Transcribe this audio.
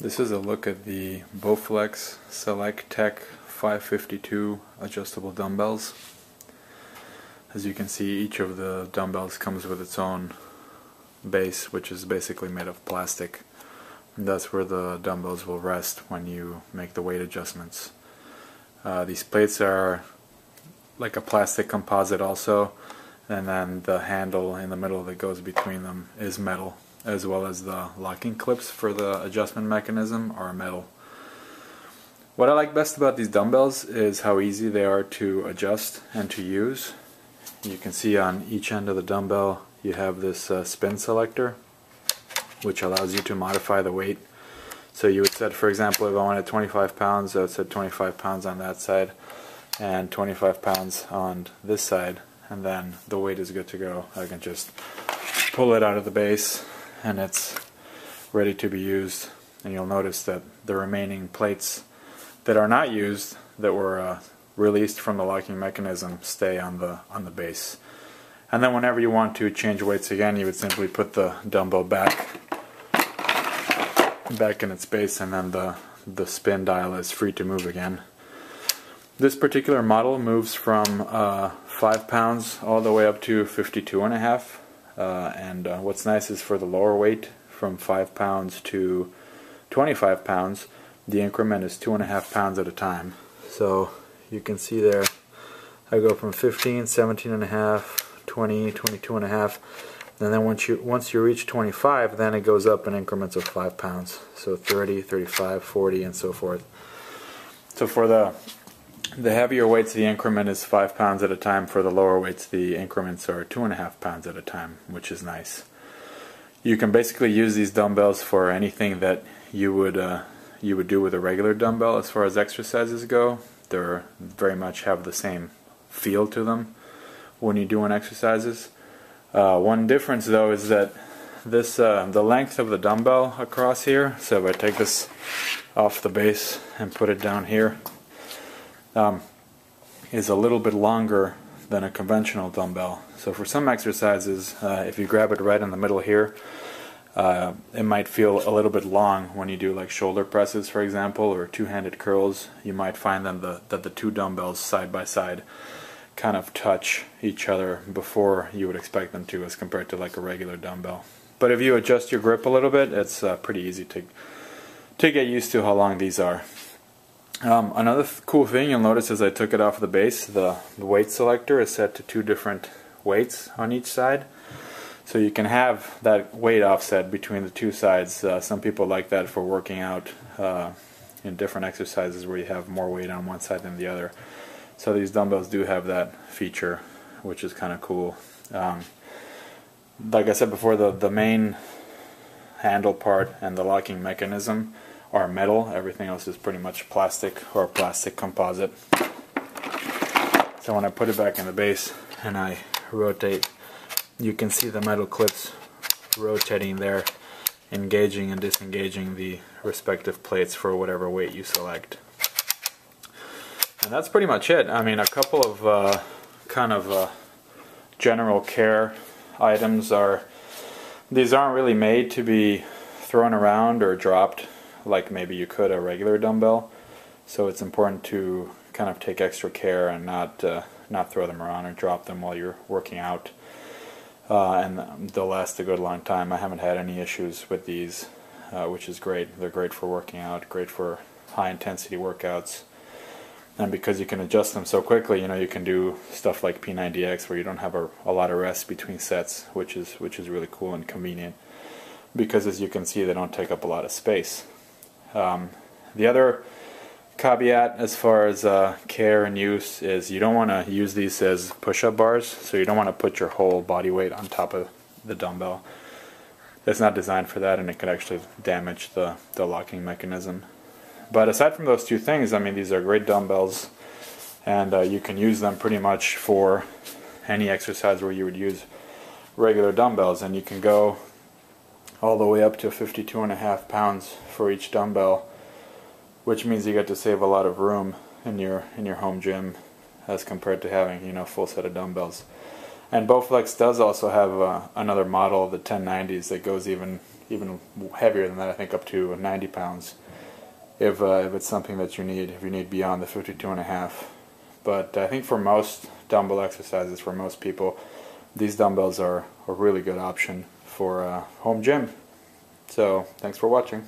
This is a look at the Bowflex SelectTech 552 adjustable dumbbells. As you can see, each of the dumbbells comes with its own base, which is basically made of plastic. And that's where the dumbbells will rest when you make the weight adjustments. These plates are like a plastic composite also, and then the handle in the middle that goes between them is metal, as well as the locking clips for the adjustment mechanism are metal. What I like best about these dumbbells is how easy they are to adjust and to use. You can see on each end of the dumbbell you have this spin selector, which allows you to modify the weight. So you would set, for example, if I wanted 25 pounds, I would set 25 pounds on that side and 25 pounds on this side, and then the weight is good to go. I can just pull it out of the base and it's ready to be used. And you'll notice that the remaining plates that are not used, that were released from the locking mechanism, stay on the base. And then whenever you want to change weights again, you would simply put the dumbbell back in its base, and then the spin dial is free to move again. This particular model moves from 5 pounds all the way up to 52.5. And what's nice is for the lower weight, from 5 pounds to 25 pounds, the increment is 2.5 pounds at a time. So you can see there, I go from 15, 17.5, 20, 22.5, and then once you reach 25, then it goes up in increments of 5 pounds. So 30, 35, 40, and so forth. So for the heavier weights, the increment is 5 pounds at a time. For the lower weights, the increments are 2.5 pounds at a time, which is nice. You can basically use these dumbbells for anything that you would do with a regular dumbbell as far as exercises go. They're very much have the same feel to them when you're doing exercises. One difference though is that this the length of the dumbbell across here, so if I take this off the base and put it down here, is a little bit longer than a conventional dumbbell. So for some exercises, if you grab it right in the middle here, it might feel a little bit long when you do like shoulder presses, for example, or two-handed curls. You might find that the two dumbbells side by side kind of touch each other before you would expect them to, as compared to like a regular dumbbell. But if you adjust your grip a little bit, it's pretty easy to get used to how long these are. Another cool thing you'll notice as I took it off the base, the weight selector is set to 2 different weights on each side. So you can have that weight offset between the 2 sides. Some people like that for working out in different exercises where you have more weight on one side than the other. So these dumbbells do have that feature, which is kind of cool. Like I said before, the main handle part and the locking mechanism are metal. Everything else is pretty much plastic or plastic composite. So when I put it back in the base and I rotate, you can see the metal clips rotating there, engaging and disengaging the respective plates for whatever weight you select. And that's pretty much it. I mean, a couple of general care items are, these aren't really made to be thrown around or dropped like maybe you could a regular dumbbell. So it's important to kind of take extra care and not throw them around or drop them while you're working out. And they'll last a good long time. I haven't had any issues with these, which is great. They're great for working out, great for high intensity workouts. And because you can adjust them so quickly, you know, you can do stuff like P90X where you don't have a lot of rest between sets, which is really cool and convenient, because as you can see, they don't take up a lot of space. The other caveat as far as care and use is you don't want to use these as push-up bars, so you don't want to put your whole body weight on top of the dumbbell. It's not designed for that, and it could actually damage the locking mechanism. But aside from those 2 things, I mean, these are great dumbbells, and you can use them pretty much for any exercise where you would use regular dumbbells, and you can go all the way up to 52.5 pounds for each dumbbell, which means you get to save a lot of room in your home gym as compared to having, you know, a full set of dumbbells. And Bowflex does also have another model, the 1090s, that goes even even heavier than that, I think up to 90 pounds if it's something that you need, if you need beyond the 52.5. But I think for most dumbbell exercises, for most people, these dumbbells are a really good option for home gym. So thanks for watching.